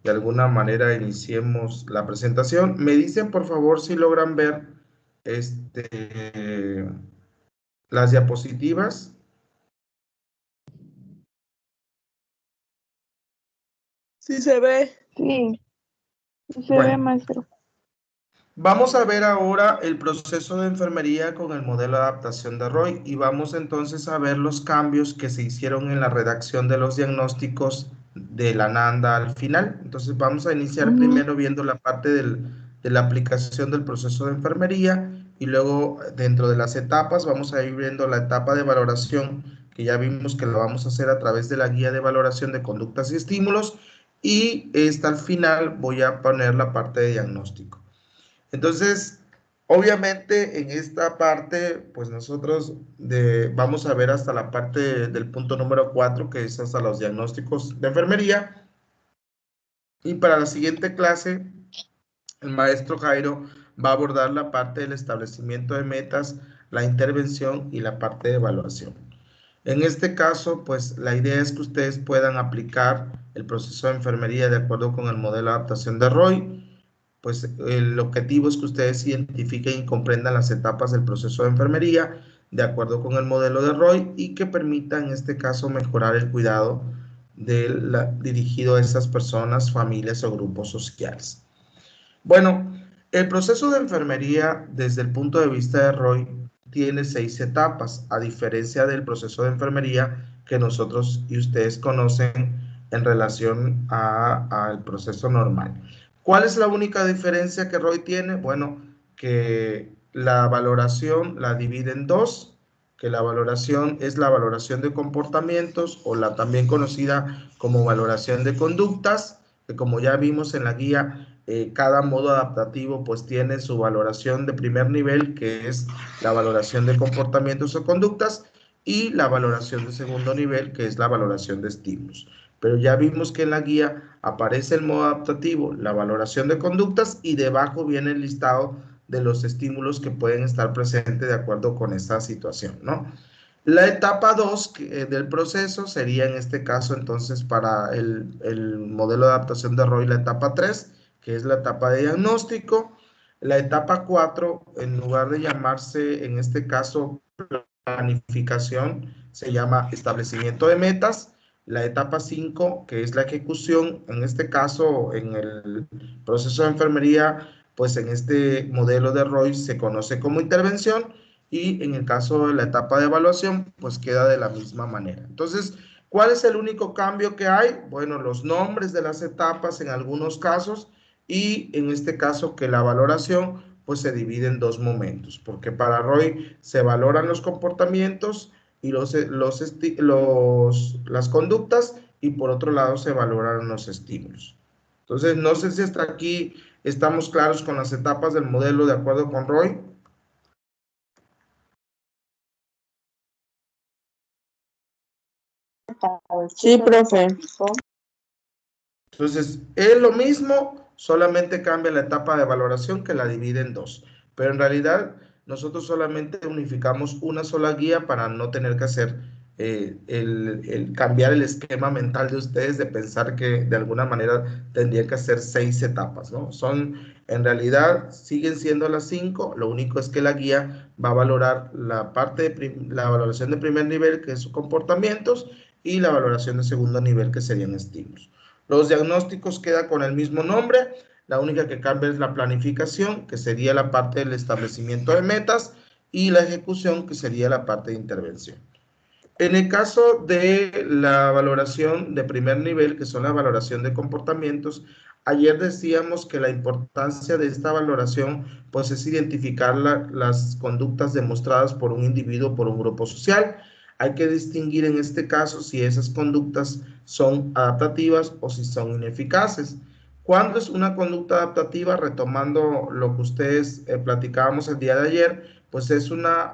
de alguna manera iniciemos la presentación. Me dicen, por favor, si logran ver las diapositivas. Sí se ve. Sí, sí se ve, Bueno, maestro. vamos a ver ahora el proceso de enfermería con el modelo de adaptación de Roy y vamos entonces a ver los cambios que se hicieron en la redacción de los diagnósticos de la NANDA al final. Entonces vamos a iniciar primero viendo la parte de la aplicación del proceso de enfermería y luego dentro de las etapas vamos a ir viendo la etapa de valoración que ya vimos que lo vamos a hacer a través de la guía de valoración de conductas y estímulos y al final voy a poner la parte de diagnóstico. Entonces, obviamente en esta parte, pues nosotros vamos a ver hasta la parte del punto número 4, que es hasta los diagnósticos de enfermería. Y para la siguiente clase, el maestro Jairo va a abordar la parte del establecimiento de metas, la intervención y la parte de evaluación. En este caso, pues la idea es que ustedes puedan aplicar el proceso de enfermería de acuerdo con el modelo de adaptación de Roy. Pues el objetivo es que ustedes identifiquen y comprendan las etapas del proceso de enfermería de acuerdo con el modelo de Roy y que permitan en este caso mejorar el cuidado dirigido a esas personas, familias o grupos sociales. Bueno, el proceso de enfermería desde el punto de vista de Roy tiene 6 etapas, a diferencia del proceso de enfermería que nosotros y ustedes conocen en relación al proceso normal. ¿Cuál es la única diferencia que Roy tiene? Bueno, que la valoración la divide en dos, que la valoración es la valoración de comportamientos o la también conocida como valoración de conductas, que como ya vimos en la guía, cada modo adaptativo pues tiene su valoración de primer nivel, que es la valoración de comportamientos o conductas, y la valoración de segundo nivel, que es la valoración de estímulos. Pero ya vimos que en la guía aparece el modo adaptativo, la valoración de conductas, y debajo viene el listado de los estímulos que pueden estar presentes de acuerdo con esta situación, ¿no? La etapa 2 del proceso sería en este caso entonces para el modelo de adaptación de Roy la etapa 3, que es la etapa de diagnóstico. La etapa 4, en lugar de llamarse en este caso planificación, se llama establecimiento de metas. La etapa 5, que es la ejecución, en este caso en el proceso de enfermería, pues en este modelo de Roy se conoce como intervención, y en el caso de la etapa de evaluación, pues queda de la misma manera. Entonces, ¿cuál es el único cambio que hay? Bueno, los nombres de las etapas en algunos casos, y en este caso que la valoración pues se divide en dos momentos, porque para Roy se valoran los comportamientos y las conductas, y por otro lado se valoran los estímulos. Entonces, no sé si hasta aquí estamos claros con las etapas del modelo de acuerdo con Roy. Sí, profe. Entonces, es lo mismo, solamente cambia la etapa de valoración que la divide en dos. Pero en realidad, nosotros solamente unificamos una sola guía para no tener que hacer cambiar el esquema mental de ustedes de pensar que de alguna manera tendría que hacer 6 etapas, ¿no? En realidad, siguen siendo las 5, lo único es que la guía va a valorar la parte la valoración de primer nivel, que es sus comportamientos, y la valoración de segundo nivel, que serían estímulos. Los diagnósticos quedan con el mismo nombre, la única que cambia es la planificación, que sería la parte del establecimiento de metas, y la ejecución, que sería la parte de intervención. En el caso de la valoración de primer nivel, que son la valoración de comportamientos, ayer decíamos que la importancia de esta valoración pues es identificar las conductas demostradas por un individuo o por un grupo social. Hay que distinguir en este caso si esas conductas son adaptativas o si son ineficaces. ¿Cuándo es una conducta adaptativa? Retomando lo que ustedes platicábamos el día de ayer, pues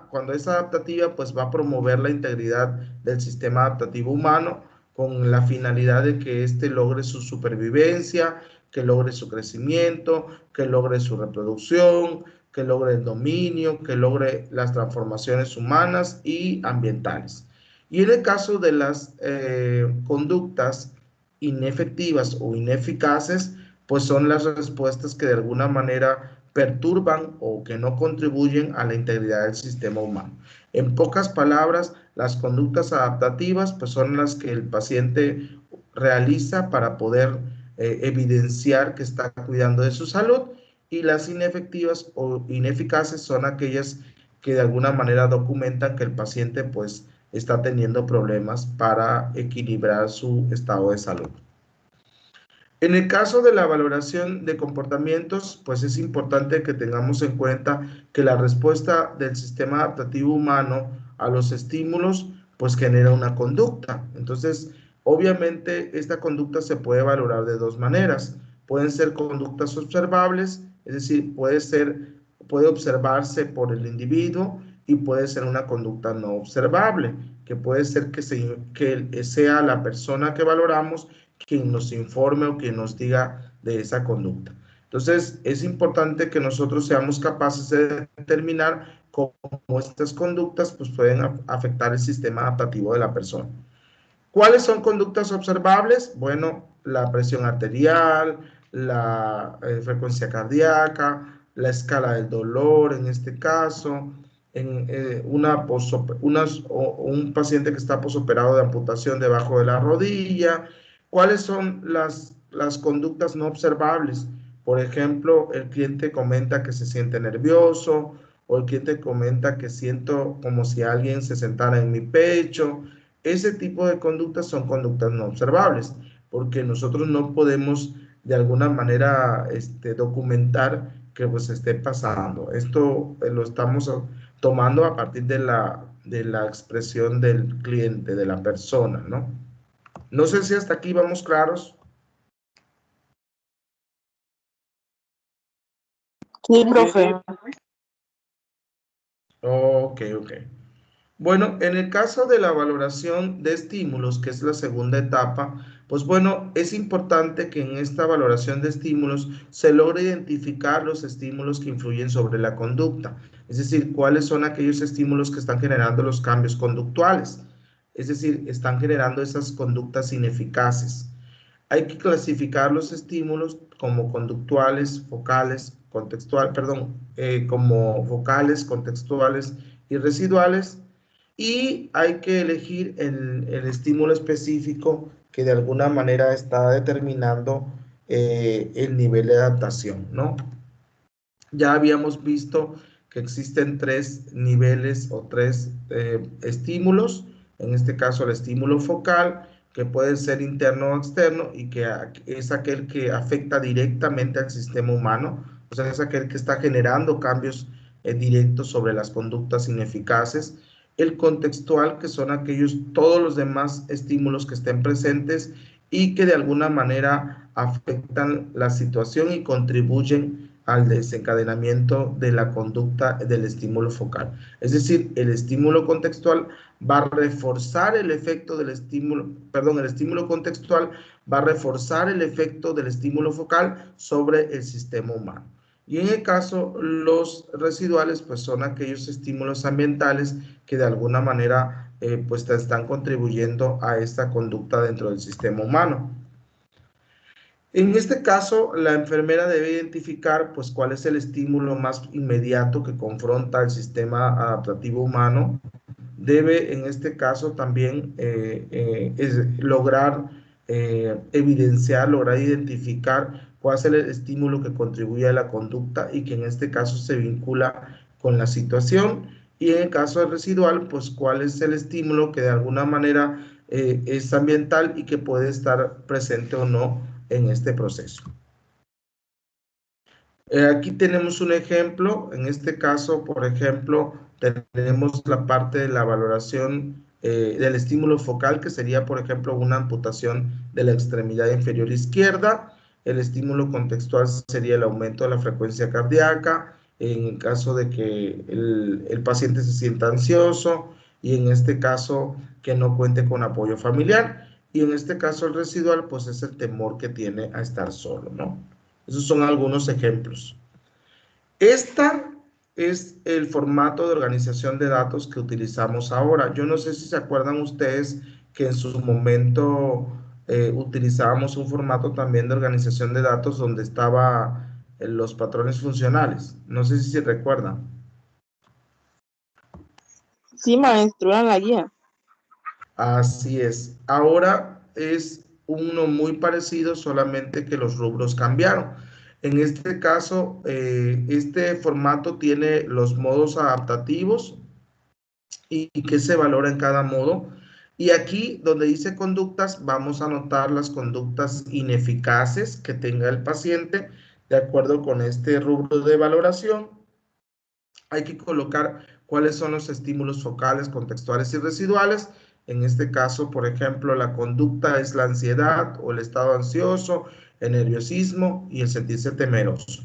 cuando es adaptativa, pues va a promover la integridad del sistema adaptativo humano con la finalidad de que éste logre su supervivencia, que logre su crecimiento, que logre su reproducción, que logre el dominio, que logre las transformaciones humanas y ambientales. Y en el caso de las conductas inefectivas o ineficaces, pues son las respuestas que de alguna manera perturban o que no contribuyen a la integridad del sistema humano. En pocas palabras, las conductas adaptativas pues son las que el paciente realiza para poder evidenciar que está cuidando de su salud, y las inefectivas o ineficaces son aquellas que de alguna manera documentan que el paciente pues está teniendo problemas para equilibrar su estado de salud. En el caso de la valoración de comportamientos, pues es importante que tengamos en cuenta que la respuesta del sistema adaptativo humano a los estímulos, pues genera una conducta. Entonces, obviamente, esta conducta se puede valorar de dos maneras. Pueden ser conductas observables, es decir, puede observarse por el individuo, y puede ser una conducta no observable, que puede ser que sea la persona que valoramos quien nos informe o quien nos diga de esa conducta. Entonces, es importante que nosotros seamos capaces de determinar cómo estas conductas pues, pueden afectar el sistema adaptativo de la persona. ¿Cuáles son conductas observables? Bueno, la presión arterial, la frecuencia cardíaca, la escala del dolor en este caso, en un paciente que está posoperado de amputación debajo de la rodilla. ¿Cuáles son las conductas no observables? Por ejemplo, el cliente comenta que se siente nervioso, o el cliente comenta que siento como si alguien se sentara en mi pecho. Ese tipo de conductas son conductas no observables, porque nosotros no podemos de alguna manera documentar que pues esté pasando. Esto lo estamos tomando a partir de la expresión del cliente, de la persona, ¿no? No sé si hasta aquí vamos claros. Sí, profe. Ok. Bueno, en el caso de la valoración de estímulos, que es la segunda etapa, pues bueno, es importante que en esta valoración de estímulos se logre identificar los estímulos que influyen sobre la conducta, es decir, cuáles son aquellos estímulos que están generando los cambios conductuales, es decir, están generando esas conductas ineficaces. Hay que clasificar los estímulos como conductuales, focales, como focales, contextuales y residuales, y hay que elegir el estímulo específico que de alguna manera está determinando el nivel de adaptación, ¿no? Ya habíamos visto que existen tres niveles o tres estímulos, en este caso el estímulo focal, que puede ser interno o externo, y que es aquel que afecta directamente al sistema humano, o sea, es aquel que está generando cambios directos sobre las conductas ineficaces. El contextual, que son todos los demás estímulos que estén presentes y que de alguna manera afectan la situación y contribuyen al desencadenamiento de la conducta del estímulo focal. Es decir, el estímulo contextual va a reforzar el efecto del estímulo, el estímulo contextual va a reforzar el efecto del estímulo focal sobre el sistema humano. Y en el caso, los residuales, pues son aquellos estímulos ambientales que de alguna manera pues están contribuyendo a esta conducta dentro del sistema humano. En este caso, la enfermera debe identificar pues cuál es el estímulo más inmediato que confronta el sistema adaptativo humano. Debe en este caso también lograr evidenciar, lograr identificar cuál es el estímulo que contribuye a la conducta y que en este caso se vincula con la situación. Y en el caso del residual, pues cuál es el estímulo que de alguna manera es ambiental y que puede estar presente o no en este proceso. Aquí tenemos un ejemplo. En este caso, por ejemplo, tenemos la parte de la valoración del estímulo focal, que sería, por ejemplo, una amputación de la extremidad inferior izquierda. El estímulo contextual sería el aumento de la frecuencia cardíaca, en el caso de que el paciente se sienta ansioso, y en este caso que no cuente con apoyo familiar. Y en este caso el residual, pues es el temor que tiene a estar solo, ¿no? Esos son algunos ejemplos. Esta es el formato de organización de datos que utilizamos ahora. Yo no sé si se acuerdan ustedes que en su momento utilizábamos un formato también de organización de datos donde estaba los patrones funcionales. No sé si se recuerdan. Sí, maestro, era la guía. Así es. Ahora es uno muy parecido, solamente que los rubros cambiaron. En este caso, este formato tiene los modos adaptativos y qué se valora en cada modo. Y aquí donde dice conductas, vamos a anotar las conductas ineficaces que tenga el paciente de acuerdo con este rubro de valoración. Hay que colocar cuáles son los estímulos focales, contextuales y residuales. En este caso, por ejemplo, la conducta es la ansiedad o el estado ansioso, el nerviosismo y el sentirse temeroso.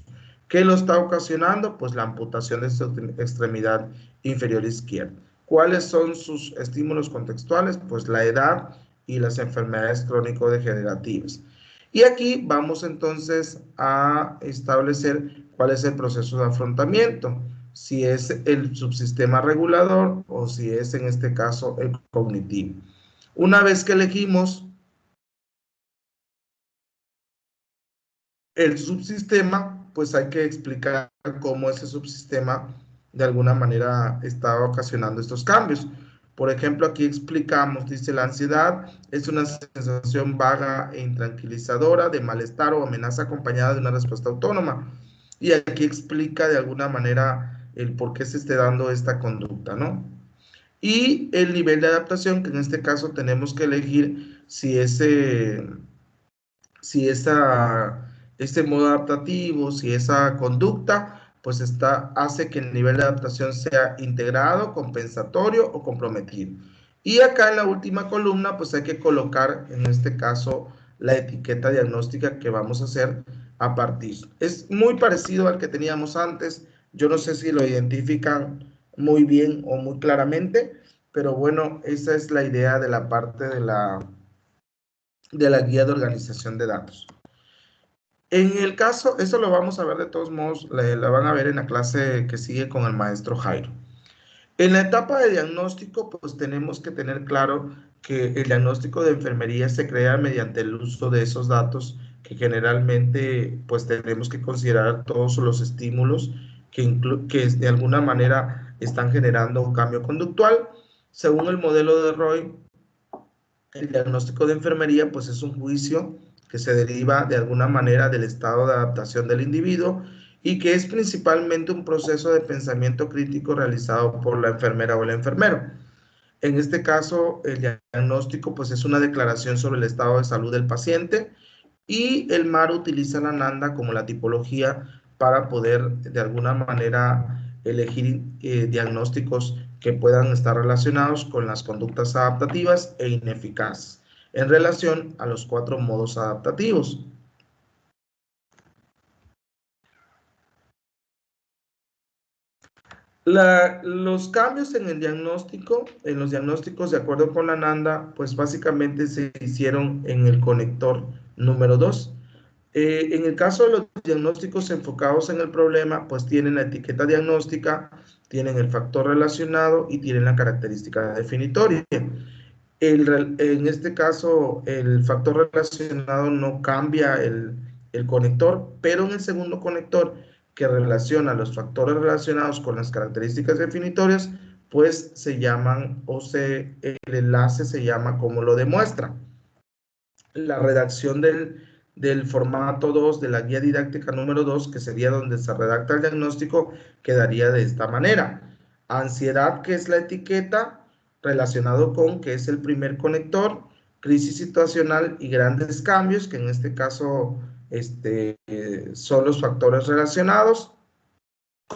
¿Qué lo está ocasionando? Pues la amputación de su extremidad inferior izquierda. ¿Cuáles son sus estímulos contextuales? Pues la edad y las enfermedades crónico-degenerativas. Y aquí vamos entonces a establecer cuál es el proceso de afrontamiento, si es el subsistema regulador o si es en este caso el cognitivo. Una vez que elegimos el subsistema, pues hay que explicar cómo ese subsistema de alguna manera está ocasionando estos cambios. Por ejemplo, aquí explicamos, dice, la ansiedad es una sensación vaga e intranquilizadora de malestar o amenaza acompañada de una respuesta autónoma. Y aquí explica de alguna manera el por qué se esté dando esta conducta, ¿no? Y el nivel de adaptación, que en este caso tenemos que elegir si este modo adaptativo, si esa conducta, pues hace que el nivel de adaptación sea integrado, compensatorio o comprometido. Y acá en la última columna, pues hay que colocar, en este caso, la etiqueta diagnóstica que vamos a hacer a partir. Es muy parecido al que teníamos antes. Yo no sé si lo identifican muy bien o muy claramente, pero bueno, esa es la idea de la parte de la guía de organización de datos. En el caso, eso lo vamos a ver de todos modos, la van a ver en la clase que sigue con el maestro Jairo. En la etapa de diagnóstico, pues tenemos que tener claro que el diagnóstico de enfermería se crea mediante el uso de esos datos que generalmente pues tenemos que considerar todos los estímulos que de alguna manera están generando un cambio conductual. Según el modelo de Roy, el diagnóstico de enfermería, pues es un juicio que se deriva de alguna manera del estado de adaptación del individuo y que es principalmente un proceso de pensamiento crítico realizado por la enfermera o el enfermero. En este caso, el diagnóstico pues es una declaración sobre el estado de salud del paciente y el MAR utiliza la NANDA como la tipología para poder de alguna manera elegir diagnósticos que puedan estar relacionados con las conductas adaptativas e ineficaces en relación a los 4 modos adaptativos. Los cambios en el diagnóstico, en los diagnósticos de acuerdo con la NANDA, pues básicamente se hicieron en el conector número 2. En el caso de los diagnósticos enfocados en el problema, pues tienen la etiqueta diagnóstica, tienen el factor relacionado y tienen la característica definitoria. En este caso, el factor relacionado no cambia el conector, pero en el segundo conector que relaciona los factores relacionados con las características definitorias, pues se llaman, el enlace se llama como lo demuestra. La redacción del formato 2 de la guía didáctica número 2, que sería donde se redacta el diagnóstico, quedaría de esta manera. Ansiedad, que es la etiqueta, relacionado con, que es el primer conector, crisis situacional y grandes cambios, que en este caso son los factores relacionados.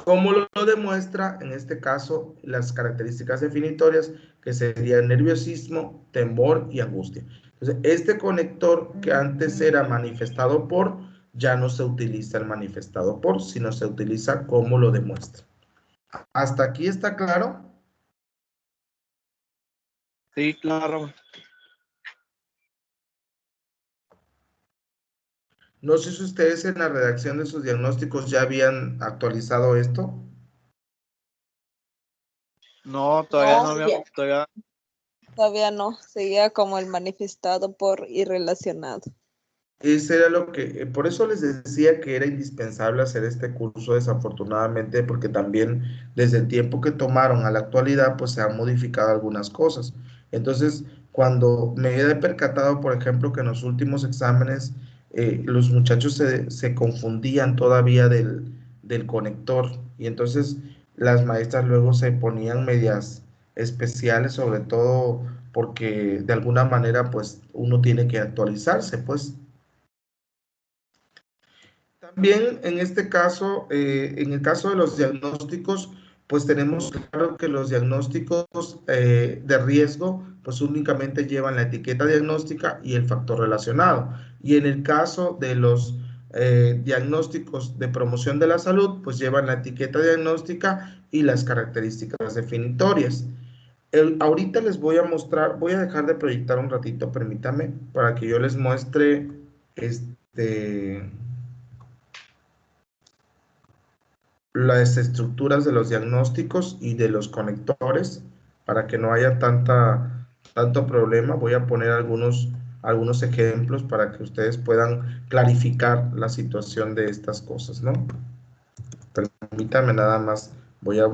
¿Cómo lo demuestra? En este caso, las características definitorias, que serían nerviosismo, temor y angustia. Entonces, este conector que antes era manifestado por, ya no se utiliza el manifestado por, sino se utiliza cómo lo demuestra. ¿Hasta aquí está claro? Sí, claro. No sé si ustedes en la redacción de sus diagnósticos ya habían actualizado esto. No, todavía no No, había, todavía Todavía no, seguía como el manifestado por irrelacionado. Ese era lo que, por eso les decía que era indispensable hacer este curso, desafortunadamente, porque también desde el tiempo que tomaron a la actualidad, pues se han modificado algunas cosas. Entonces, cuando me he percatado, por ejemplo, que en los últimos exámenes los muchachos se confundían todavía del conector, y entonces las maestras luego se ponían medias especiales, sobre todo porque de alguna manera, pues uno tiene que actualizarse, pues. También en este caso, en el caso de los diagnósticos, pues tenemos claro que los diagnósticos de riesgo, pues únicamente llevan la etiqueta diagnóstica y el factor relacionado. Y en el caso de los diagnósticos de promoción de la salud, pues llevan la etiqueta diagnóstica y las características definitorias. Ahorita les voy a mostrar, voy a dejar de proyectar un ratito, permítame, para que yo les muestre este las estructuras de los diagnósticos y de los conectores para que no haya tanto problema. Voy a poner algunos ejemplos para que ustedes puedan clarificar la situación de estas cosas, ¿no? Permítanme nada más, voy a...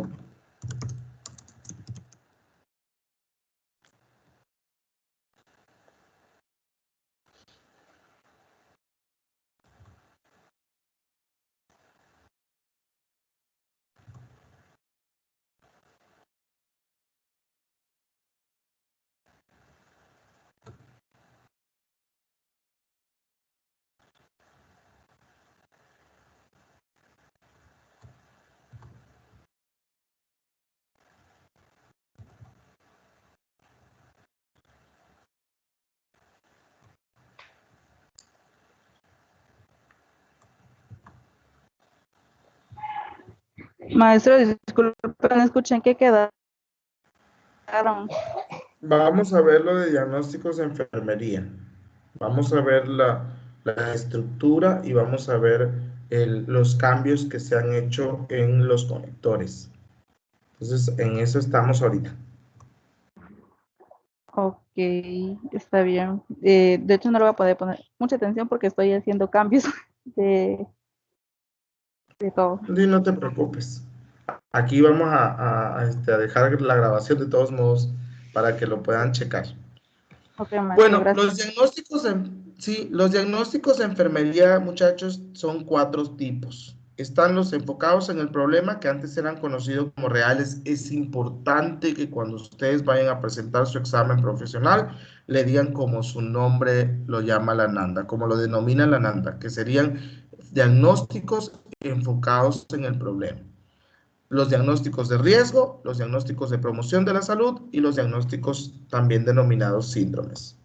Maestro, disculpe, no escuché en qué quedaron. Vamos a ver lo de diagnósticos de enfermería. Vamos a ver la estructura y vamos a ver los cambios que se han hecho en los conectores. Entonces, en eso estamos ahorita. Ok, está bien. De hecho, no le voy a poder poner mucha atención porque estoy haciendo cambios de, de todo. Y no te preocupes. Aquí vamos a dejar la grabación de todos modos para que lo puedan checar. Ok, maestro, Bueno, gracias. sí, los diagnósticos de enfermería, muchachos, son 4 tipos. Están los enfocados en el problema, que antes eran conocidos como reales. Es importante que cuando ustedes vayan a presentar su examen profesional, le digan como su nombre lo llama la NANDA, como lo denomina la NANDA, que serían diagnósticos enfocados en el problema. Los diagnósticos de riesgo, los diagnósticos de promoción de la salud y los diagnósticos también denominados síndromes.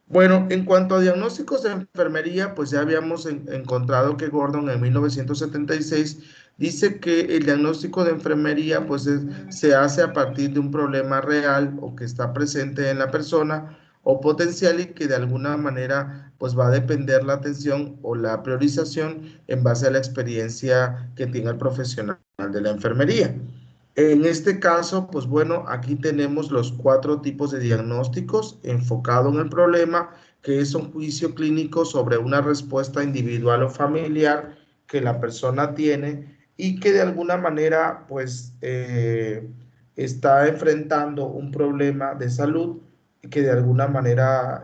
Bueno, en cuanto a diagnósticos de enfermería, pues ya habíamos encontrado que Gordon en 1976 dice que el diagnóstico de enfermería pues se hace a partir de un problema real o que está presente en la persona o potencial y que de alguna manera pues va a depender la atención o la priorización en base a la experiencia que tenga el profesional de la enfermería. En este caso, pues bueno, aquí tenemos los 4 tipos de diagnósticos enfocado en el problema, que es un juicio clínico sobre una respuesta individual o familiar que la persona tiene y que de alguna manera, pues, está enfrentando un problema de salud que de alguna manera,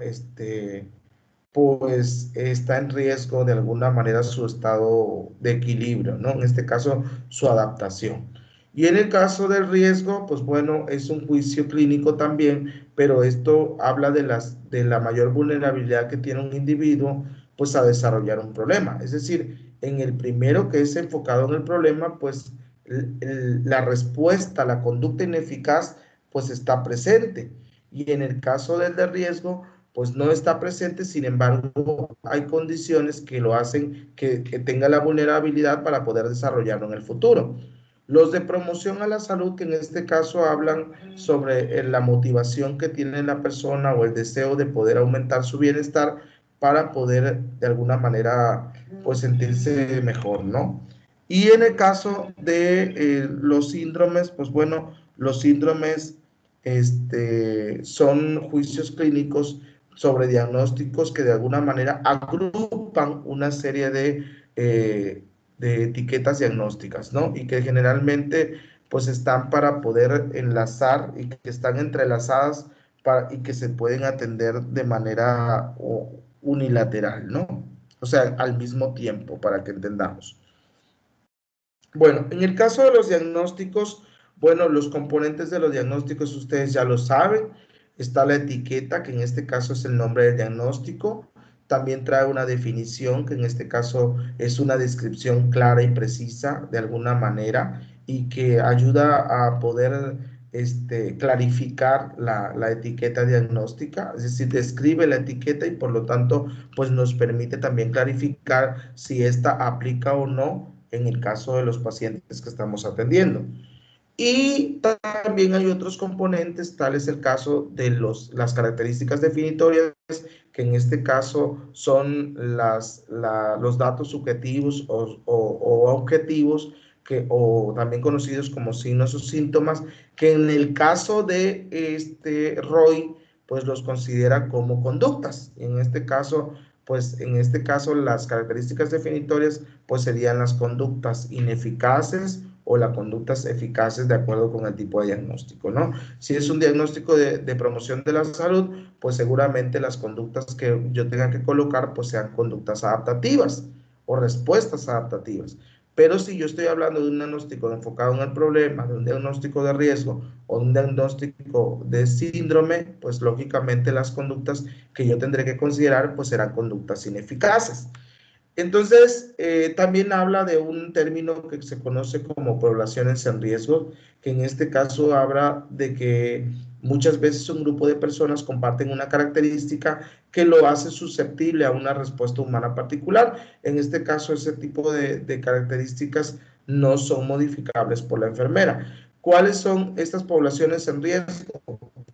pues, está en riesgo de alguna manera su estado de equilibrio, ¿no? En este caso, su adaptación. Y en el caso del riesgo, pues bueno, es un juicio clínico también, pero esto habla de la mayor vulnerabilidad que tiene un individuo, pues a desarrollar un problema. Es decir, en el primero que es enfocado en el problema, pues la respuesta, la conducta ineficaz, pues está presente. Y en el caso del de riesgo, pues no está presente, sin embargo, hay condiciones que lo hacen que tenga la vulnerabilidad para poder desarrollarlo en el futuro. Los de promoción a la salud, que en este caso hablan sobre la motivación que tiene la persona o el deseo de poder aumentar su bienestar para poder de alguna manera pues sentirse mejor, ¿no? Y en el caso de los síndromes, pues bueno, los síndromes son juicios clínicos sobre diagnósticos que de alguna manera agrupan una serie de etiquetas diagnósticas, ¿no? Y que generalmente pues están para poder enlazar y que están entrelazadas y que se pueden atender de manera unilateral, ¿no? O sea, al mismo tiempo, para que entendamos. Bueno, en el caso de los diagnósticos, bueno, los componentes de los diagnósticos ustedes ya lo saben. Está la etiqueta, que en este caso es el nombre del diagnóstico. También trae una definición, que en este caso es una descripción clara y precisa de alguna manera y que ayuda a poder clarificar la etiqueta diagnóstica, es decir, describe la etiqueta y por lo tanto, pues nos permite también clarificar si esta aplica o no en el caso de los pacientes que estamos atendiendo. Y también hay otros componentes, tal es el caso de las características definitorias, que en este caso son los datos subjetivos o objetivos, o también conocidos como signos o síntomas, que en el caso de ROI, pues los considera como conductas. En este caso, las características definitorias, pues serían las conductas ineficaces o las conductas eficaces de acuerdo con el tipo de diagnóstico, ¿no? Si es un diagnóstico de promoción de la salud, pues seguramente las conductas que yo tenga que colocar, pues sean conductas adaptativas o respuestas adaptativas. Pero si yo estoy hablando de un diagnóstico enfocado en el problema, de un diagnóstico de riesgo o un diagnóstico de síndrome, pues lógicamente las conductas que yo tendré que considerar, pues serán conductas ineficaces. Entonces, también habla de un término que se conoce como poblaciones en riesgo, que en este caso habla de que muchas veces un grupo de personas comparten una característica que lo hace susceptible a una respuesta humana particular. En este caso, ese tipo de características no son modificables por la enfermera. ¿Cuáles son estas poblaciones en riesgo?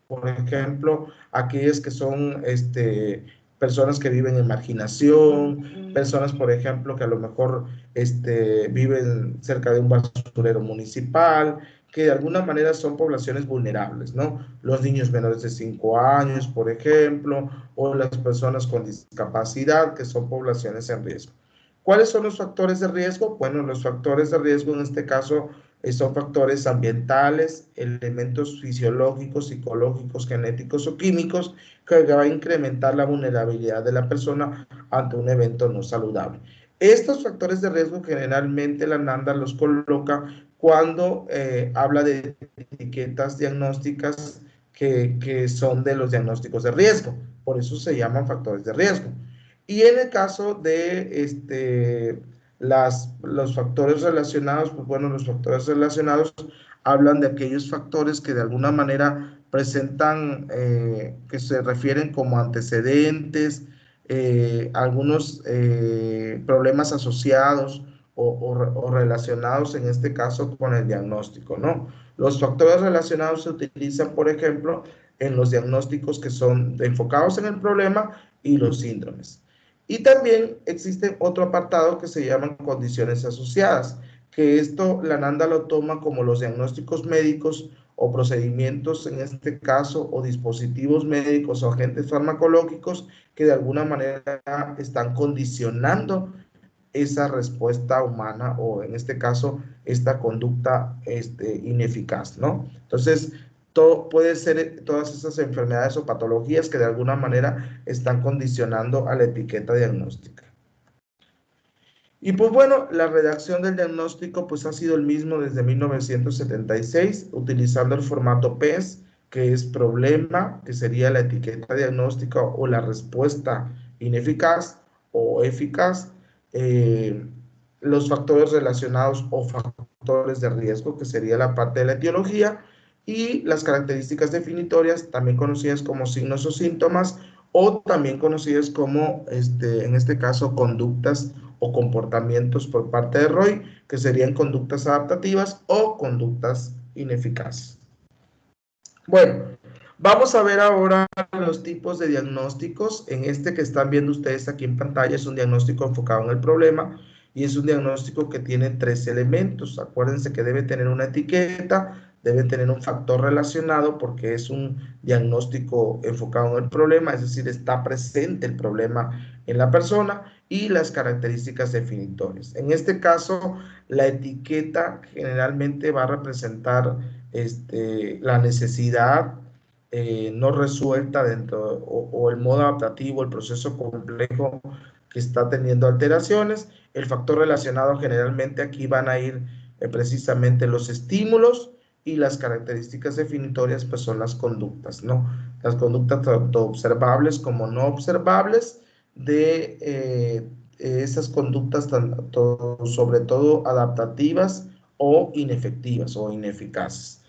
Por ejemplo, aquellas que son personas que viven en marginación, personas, por ejemplo, que a lo mejor viven cerca de un basurero municipal, que de alguna manera son poblaciones vulnerables, ¿no? Los niños menores de 5 años, por ejemplo, o las personas con discapacidad, que son poblaciones en riesgo. ¿Cuáles son los factores de riesgo? Bueno, los factores de riesgo en este caso son factores ambientales, elementos fisiológicos, psicológicos, genéticos o químicos que va a incrementar la vulnerabilidad de la persona ante un evento no saludable. Estos factores de riesgo generalmente la NANDA los coloca cuando habla de etiquetas diagnósticas que son de los diagnósticos de riesgo. Por eso se llaman factores de riesgo. Y en el caso de los factores relacionados, pues bueno, los factores relacionados hablan de aquellos factores que de alguna manera presentan, que se refieren como antecedentes, algunos problemas asociados o relacionados en este caso con el diagnóstico, ¿no? Los factores relacionados se utilizan, por ejemplo, en los diagnósticos que son enfocados en el problema y los síndromes. Y también existe otro apartado que se llaman condiciones asociadas, que esto la NANDA lo toma como los diagnósticos médicos o procedimientos, en este caso, o dispositivos médicos o agentes farmacológicos que de alguna manera están condicionando esa respuesta humana o en este caso esta conducta ineficaz, ¿no? Entonces, puede ser todas esas enfermedades o patologías que de alguna manera están condicionando a la etiqueta diagnóstica. Y pues bueno, la redacción del diagnóstico pues ha sido el mismo desde 1976, utilizando el formato PES, que es problema, que sería la etiqueta diagnóstica o la respuesta ineficaz o eficaz, los factores relacionados o factores de riesgo, que sería la parte de la etiología, y las características definitorias, también conocidas como signos o síntomas, o también conocidas como, en este caso, conductas o comportamientos por parte de ROI, que serían conductas adaptativas o conductas ineficaces. Bueno, vamos a ver ahora los tipos de diagnósticos. En este que están viendo ustedes aquí en pantalla es un diagnóstico enfocado en el problema y es un diagnóstico que tiene 3 elementos. Acuérdense que debe tener una etiqueta, debe tener un factor relacionado porque es un diagnóstico enfocado en el problema, es decir, está presente el problema en la persona, y las características definitorias. En este caso, la etiqueta generalmente va a representar la necesidad no resuelta dentro, o el modo adaptativo, el proceso complejo que está teniendo alteraciones. El factor relacionado generalmente aquí van a ir precisamente los estímulos, y las características definitorias pues son las conductas, ¿no? Las conductas tanto observables como no observables de esas conductas, tanto, sobre todo adaptativas o inefectivas o ineficaces.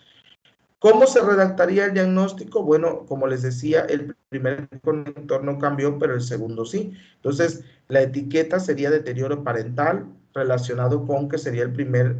¿Cómo se redactaría el diagnóstico? Bueno, como les decía, el primer conector no cambió, pero el segundo sí. Entonces, la etiqueta sería deterioro parental, relacionado con que sería el primer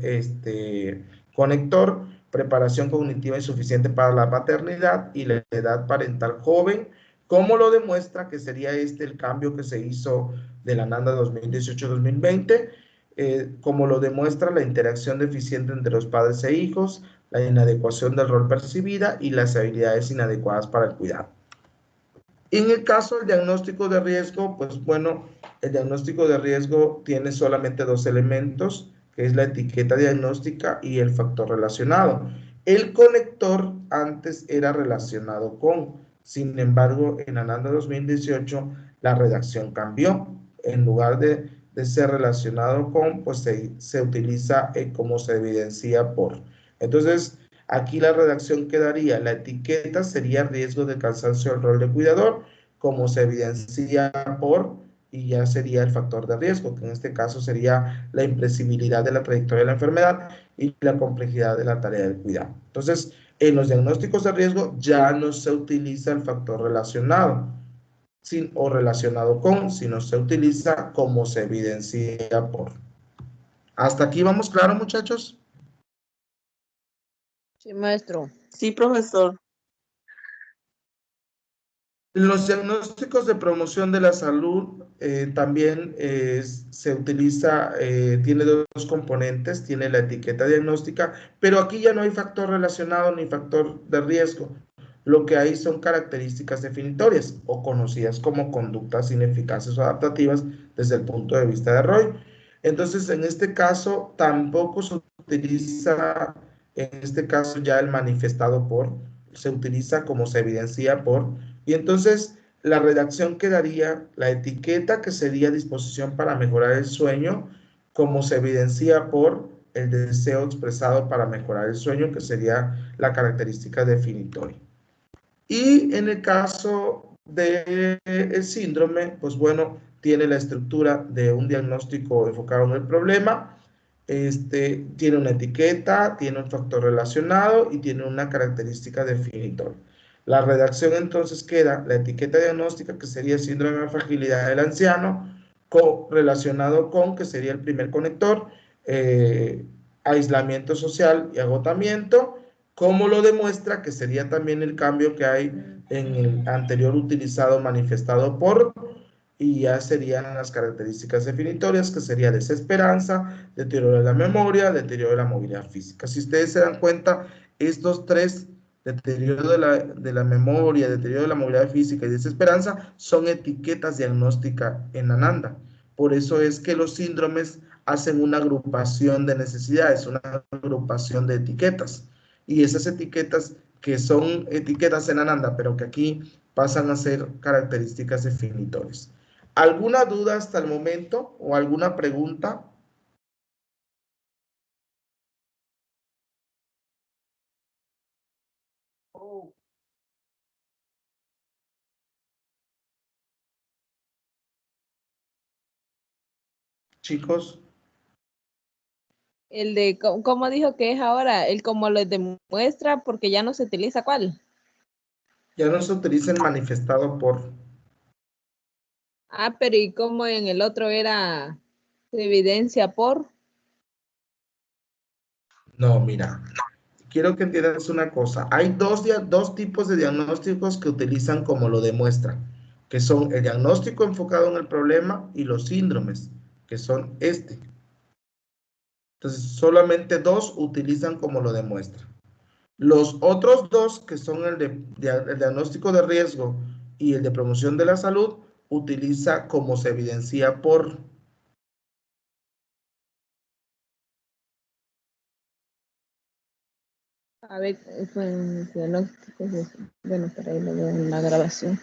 conector, preparación cognitiva insuficiente para la paternidad y la edad parental joven. ¿Cómo lo demuestra? Que sería el cambio que se hizo de la NANDA 2018-2020. Como lo demuestra la interacción deficiente entre los padres e hijos, la inadecuación del rol percibida y las habilidades inadecuadas para el cuidado. En el caso del diagnóstico de riesgo, pues bueno, el diagnóstico de riesgo tiene solamente dos elementos, que es la etiqueta diagnóstica y el factor relacionado. El conector antes era relacionado con, sin embargo, en ANANDA 2018 la redacción cambió. En lugar de ser relacionado con, pues se utiliza como se evidencia por. Entonces, aquí la redacción quedaría: la etiqueta sería riesgo de cansancio del rol de cuidador, como se evidencia por, y ya sería el factor de riesgo, que en este caso sería la imprevisibilidad de la trayectoria de la enfermedad y la complejidad de la tarea del cuidado. Entonces, en los diagnósticos de riesgo ya no se utiliza el factor relacionado o relacionado con, sino se utiliza como se evidencia por. ¿Hasta aquí vamos claro, muchachos? Sí, maestro. Sí, profesor. Los diagnósticos de promoción de la salud también se utiliza, tiene dos componentes, tiene la etiqueta diagnóstica, pero aquí ya no hay factor relacionado ni factor de riesgo. Lo que hay son características definitorias o conocidas como conductas ineficaces o adaptativas desde el punto de vista de Roy. Entonces, en este caso, tampoco se utiliza, en este caso ya el manifestado por, se utiliza como se evidencia por. Y entonces la redacción quedaría: la etiqueta, que sería disposición para mejorar el sueño, como se evidencia por el deseo expresado para mejorar el sueño, que sería la característica definitoria. Y en el caso del síndrome, pues bueno, tiene la estructura de un diagnóstico enfocado en el problema, tiene una etiqueta, tiene un factor relacionado y tiene una característica definitoria. La redacción entonces queda: la etiqueta diagnóstica, que sería síndrome de fragilidad del anciano, relacionado con, que sería el primer conector, aislamiento social y agotamiento. ¿Cómo lo demuestra? Que sería también el cambio que hay en el anterior utilizado, manifestado por, y ya serían las características definitorias, que sería desesperanza, deterioro de la memoria, deterioro de la movilidad física. Si ustedes se dan cuenta, estos tres, deterioro de la memoria, deterioro de la movilidad física y desesperanza, son etiquetas diagnósticas en ANANDA. Por eso es que los síndromes hacen una agrupación de necesidades, una agrupación de etiquetas. Y esas etiquetas, que son etiquetas en ANANDA, pero que aquí pasan a ser características definitorias. ¿Alguna duda hasta el momento o alguna pregunta? Chicos, El de, ¿cómo dijo que es ahora? El como lo demuestra, porque ya no se utiliza, ¿cuál? ya no se utiliza el manifestado por. Ah, pero ¿y cómo en el otro era se evidencia por? No, mira, quiero que entiendas una cosa. Hay dos tipos de diagnósticos que utilizan como lo demuestra, que son el diagnóstico enfocado en el problema y los síndromes, que son Entonces, solamente dos utilizan como lo demuestra. Los otros dos, que son el diagnóstico de riesgo y el de promoción de la salud, utiliza como se evidencia por. A ver, pues, diagnósticos bueno, para ahí lo veo en la grabación.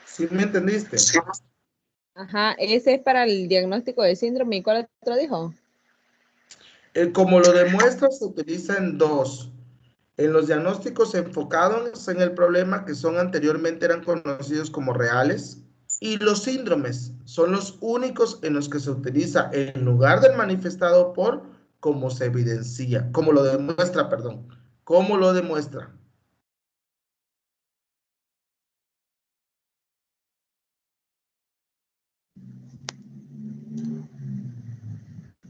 ¿Sí me entendiste? Ajá, ese es para el diagnóstico de síndrome. ¿Y cuál otro dijo? Como lo demuestra, se utiliza en dos. En los diagnósticos enfocados en el problema que son anteriormente eran conocidos como reales, y los síndromes son los únicos en los que se utiliza en lugar del manifestado por como se evidencia, como lo demuestra, perdón, como lo demuestra.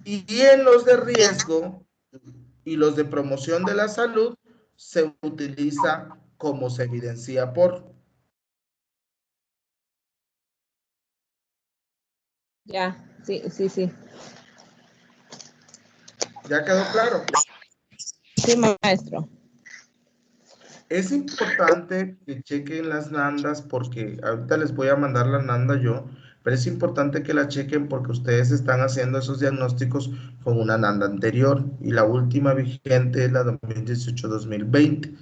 Y en los de riesgo y los de promoción de la salud se utiliza como se evidencia por. Ya, sí, sí, sí. ¿Ya quedó claro? Sí, maestro. Es importante que chequen las NANDAs porque ahorita les voy a mandar la NANDA yo, pero es importante que la chequen porque ustedes están haciendo esos diagnósticos con una NANDA anterior y la última vigente es la 2018-2020.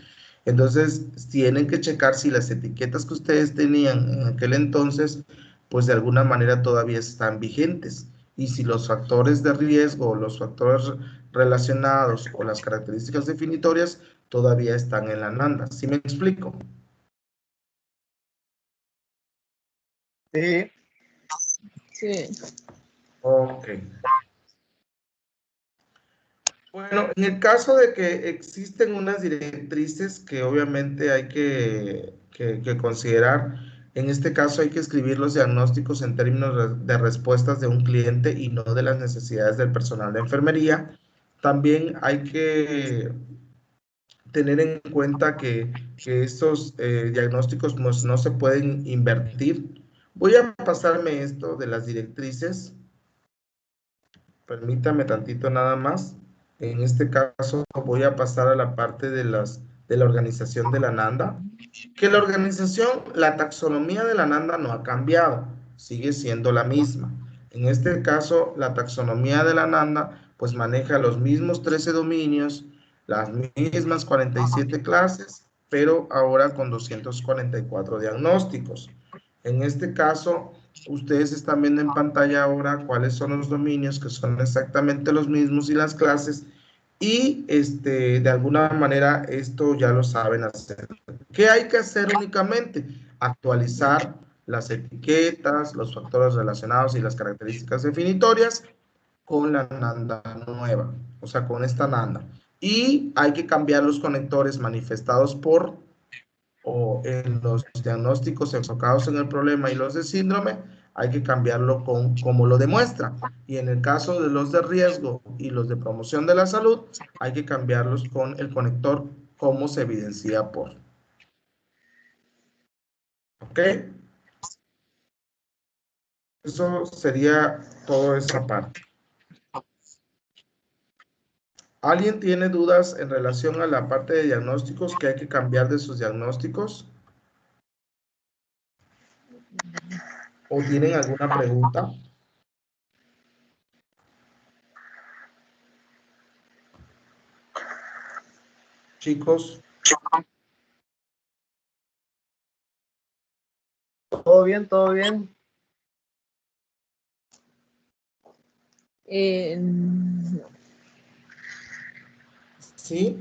Entonces, tienen que checar si las etiquetas que ustedes tenían en aquel entonces, pues de alguna manera todavía están vigentes. Y si los factores de riesgo o los factores relacionados o las características definitorias todavía están en la NANDA. ¿Sí me explico? Sí. Sí. Ok. Bueno, en el caso de que existen unas directrices que obviamente hay que considerar, en este caso hay que escribir los diagnósticos en términos de respuestas de un cliente y no de las necesidades del personal de enfermería. También hay que tener en cuenta que estos diagnósticos pues, no se pueden invertir. Voy a pasarme esto de las directrices. Permítame tantito nada más. En este caso voy a pasar a la parte de la organización de la NANDA. Que la organización, la taxonomía de la NANDA no ha cambiado, sigue siendo la misma. En este caso, la taxonomía de la NANDA pues maneja los mismos 13 dominios, las mismas 47 clases, pero ahora con 244 diagnósticos. En este caso, ustedes están viendo en pantalla ahora cuáles son los dominios que son exactamente los mismos y las clases y de alguna manera esto ya lo saben hacer. ¿Qué hay que hacer únicamente? Actualizar las etiquetas, los factores relacionados y las características definitorias con la NANDA nueva, o sea, con esta NANDA. Y hay que cambiar los conectores manifestados por o en los diagnósticos enfocados en el problema y los de síndrome, hay que cambiarlo con como lo demuestra. Y en el caso de los de riesgo y los de promoción de la salud, hay que cambiarlos con el conector como se evidencia por. ¿Ok? Eso sería toda esa parte. ¿Alguien tiene dudas en relación a la parte de diagnósticos que hay que cambiar de sus diagnósticos? ¿O tienen alguna pregunta? Chicos. Todo bien, todo bien. ¿Sí?